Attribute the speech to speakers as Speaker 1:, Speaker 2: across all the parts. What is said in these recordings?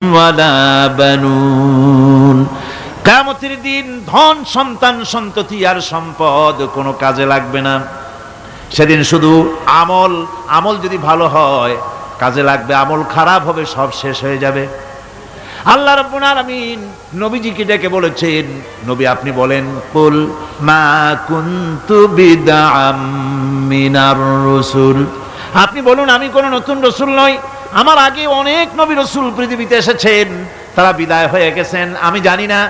Speaker 1: ওয়ালা বানুন। কিয়ামতের দিন ধন সন্তান সন্ততি আর সম্পদ কোনো কাজে লাগবে না। সেদিন শুধু আমল যদি ভালো হয় কাজে লাগবে, আমল খারাপ হবে সব শেষ হয়ে যাবে। আল্লাহ রাব্বুল আলামিন নবীজিকে ডেকে বলেছেন, নবী আপনি বলেন, কুল মা কুনতু বিদআম মিনার রাসূল, আপনি বলুন আমি কোন নতুন রাসূল নই, আমার আগে অনেক নবী রাসূল পৃথিবীতে এসেছেন, তারা বিদায় হয়ে গেছেন। আমি জানি না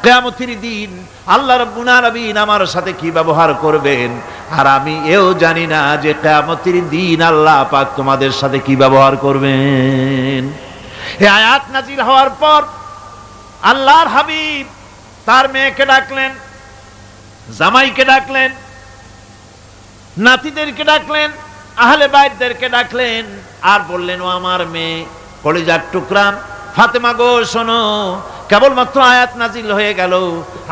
Speaker 1: কিয়ামতের দিন আল্লাহ রাব্বুল আলামিন আমার সাথে কি ব্যবহার করবেন, আর আমি এও জানি না যে কিয়ামতের দিন আল্লাহ পাক তোমাদের সাথে কি ব্যবহার করবেন। এই আয়াত নাজিল হওয়ার পর আল্লাহর হাবিব তার মেয়েকে ডাকলেন, জামাইকে ডাকলেন, নাতিদেরকে ডাকলেন, আহলে বাইতদেরকে ডাকলেন, আর বললেন, ও আমার মেয়ে কলিজার টুকরা ফাতেমা গো শোনো, কেবলমাত্র আয়াত নাজিল হয়ে গেল,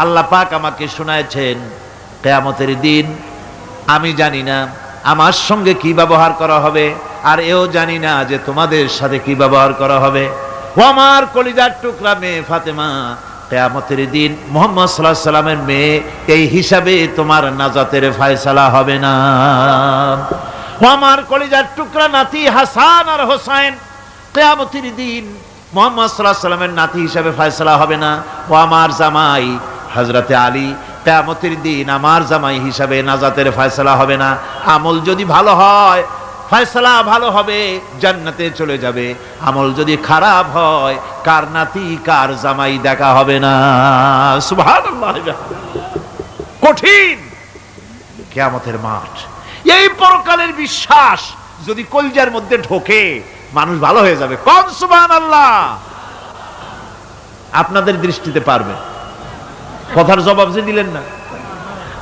Speaker 1: আল্লাহ পাক আমাকে শোনায়ছেন কিয়ামতের দিন আমি জানি না আমার সঙ্গে কি ব্যবহার করা হবে, আর এও জানি না যে তোমাদের সাথে কি ব্যবহার করা হবে। ও আমার কলিজার টুকরা মেয়ে ফাতেমা, কিয়ামতের দিন মুহাম্মদ সাল্লাল্লাহু আলাইহি সাল্লামের মেয়ে এই হিসাবে তোমার নাজাতের ফয়সালা হবে না। ও আমার কলিজার টুকরা নাতি হাসান আর হোসেন, কিয়ামতের দিন মুহাম্মদ সাল্লাল্লাহু আলাইহি সাল্লামের নাতি হিসাবে ফয়সালা হবে না। ও আমার জামাই হযরতে আলী, কিয়ামতের দিন আমার জামাই হিসাবে নাজাতের ফয়সালা হবে না। আমল যদি ভালো হয় ফয়সালা ভালো হবে, জান্নাতে চলে যাবে। আমল যদি খারাপ হয় কার নাতি কার জামাই দেখা হবে না। সুবহানাল্লাহ। কঠিন কিয়ামতের মাঠ, এই পরকালের বিশ্বাস যদি কলজার মধ্যে ঢোকে মানুষ ভালো হয়ে যাবে। কোন সুবহানাল্লাহ। আপনাদের দৃষ্টিতে পারবে, কথার জবাব যে দিলেন না।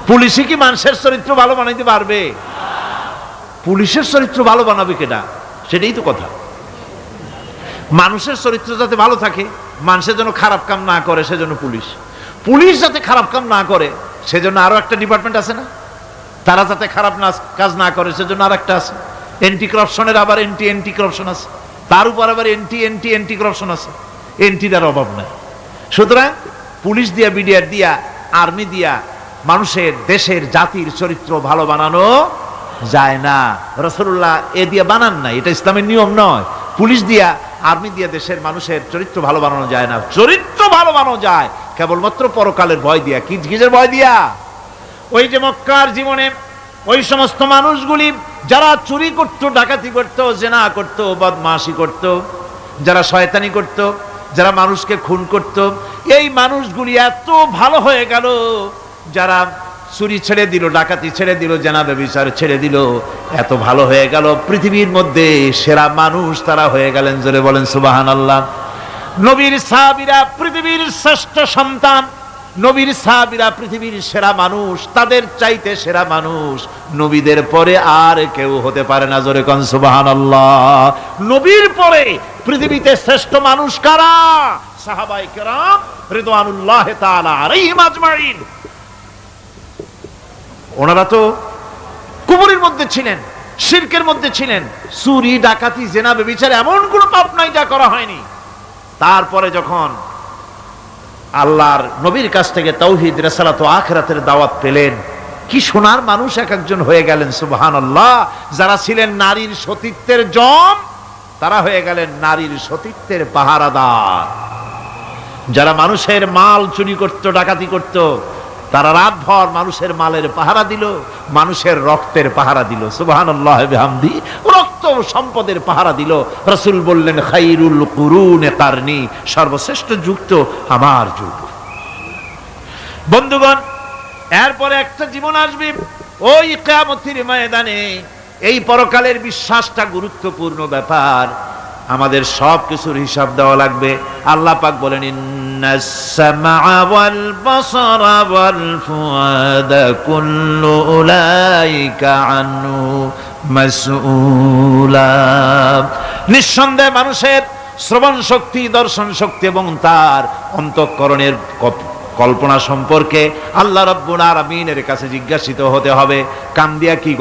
Speaker 1: পুলিশে কি মানুষের চরিত্র ভালো বানাইতে পারবে? পুলিশের চরিত্র ভালো বানাবে কেডা? সেটাই তো কথা। মানুষের চরিত্র যাতে ভালো থাকে, মানুষের জন্য খারাপ কাম না করে সেজন্য পুলিশ যাতে খারাপ কাম না করে সেজন্য আরো একটা ডিপার্টমেন্ট আছে না, তারা যাতে খারাপ কাজ না করে সেজন্য আর একটা আছে। এন্টি করাপশনের আবার এন্টি করাপশন আছে, তার উপর আবার এন্টি করাপশন আছে। এন্টিটার অভাব নাই। সুতরাং পুলিশ দিয়া, বিডিআর দিয়া, আর্মি দিয়া মানুষের, দেশের, জাতির চরিত্র ভালো বানানো যায় না। রাসূলুল্লাহ এ দিয়ে বানান নাই, এটা ইসলামের নিয়ম নয়। পুলিশ দিয়া, আর্মি দিয়া দেশের মানুষের চরিত্র ভালো বানানো যায় না। চরিত্র ভালো বানানো যায় কেবলমাত্র পরকালের ভয় দিয়া। কিসের ভয় দিয়া? ওই যে মক্কার জীবনে ওই সমস্ত মানুষগুলি যারা চুরি করত, ডাকাতি করত, জেনা করত, বদমাশি করত, যারা শয়তানি করত, যারা মানুষকে খুন করত, এই মানুষগুলি এত ভালো হয়ে গেল, যারা চুরি ছেড়ে দিল, ডাকাতি ছেড়ে দিল, জেনা ব্যভিচার ছেড়ে দিল, এত ভালো হয়ে গেল, পৃথিবীর মধ্যে সেরা মানুষ তারা হয়ে গেলেন। জোরে বলেন সুবহানাল্লাহ। নবীর সাহাবীরা পৃথিবীর শ্রেষ্ঠ সন্তান, নবীর সাহাবীরা পৃথিবীর সেরা মানুষ, তাদের চাইতে সেরা মানুষ নবীদের পরে আর কেউ হতে পারে না। জোরে কোন সুবহানাল্লাহ। নবীর পরে পৃথিবীতে শ্রেষ্ঠ মানুষ কারা? সাহাবায়ে কেরাম রিদওয়ানুল্লাহি তাআলা আলাইহিম আজমাইন। ওনারা তো কুফরের মধ্যে ছিলেন, শিরকের মধ্যে ছিলেন, চুরি, ডাকাতি, জেনা, ব্যভিচার এমন কোন পাপ নাই যা করা হয়নি। তারপরে যখন আল্লাহর নবীর কাছ থেকে তাওহীদ, রিসালাত ও আখিরাতের দাওয়াত পেলেন, কি সোনার মানুষ এক একজন হয়ে গেলেন। সুবহানাল্লাহ। যারা ছিলেন নারীর সতীত্বের জম, তারা হয়ে গেলেন নারীর সতীত্বের পাহারাদার। যারা মানুষের মাল চুরি করত, ডাকাতি করত, তারা রাতভর মানুষের মালের পাহারা দিল, মানুষের রক্তের পাহারা দিল। সুবহানাল্লাহ বিহামদি। রক্ত সম্পদের পাহারা দিল। রাসূল বললেন, খায়রুল কুরুনে কারনি, সর্বশ্রেষ্ঠ যুগ তো আমার যুগ। বন্ধুগণ, এরপরে একটা জীবন আসবে ওই কিয়ামতের ময়দানে। এই পরকালের বিশ্বাসটা গুরুত্বপূর্ণ ব্যাপার, আমাদের সব কিছুর হিসাব দেওয়া লাগবে। আল্লাহ পাক বলেন, ইন্নাস সামআ ওয়াল বাসারা ওয়াল ফুআদা কুল্লু উলাইকা আনহু মাসউলা। নিঃসন্দেহে মানুষের শ্রবণ শক্তি, দর্শন শক্তি এবং তার অন্তঃকরণের কল্পনা সম্পর্কে আল্লাহ রাব্বুল আলামিনের কাছে জিজ্ঞাসিত হতে হবে। কান দিয়া কি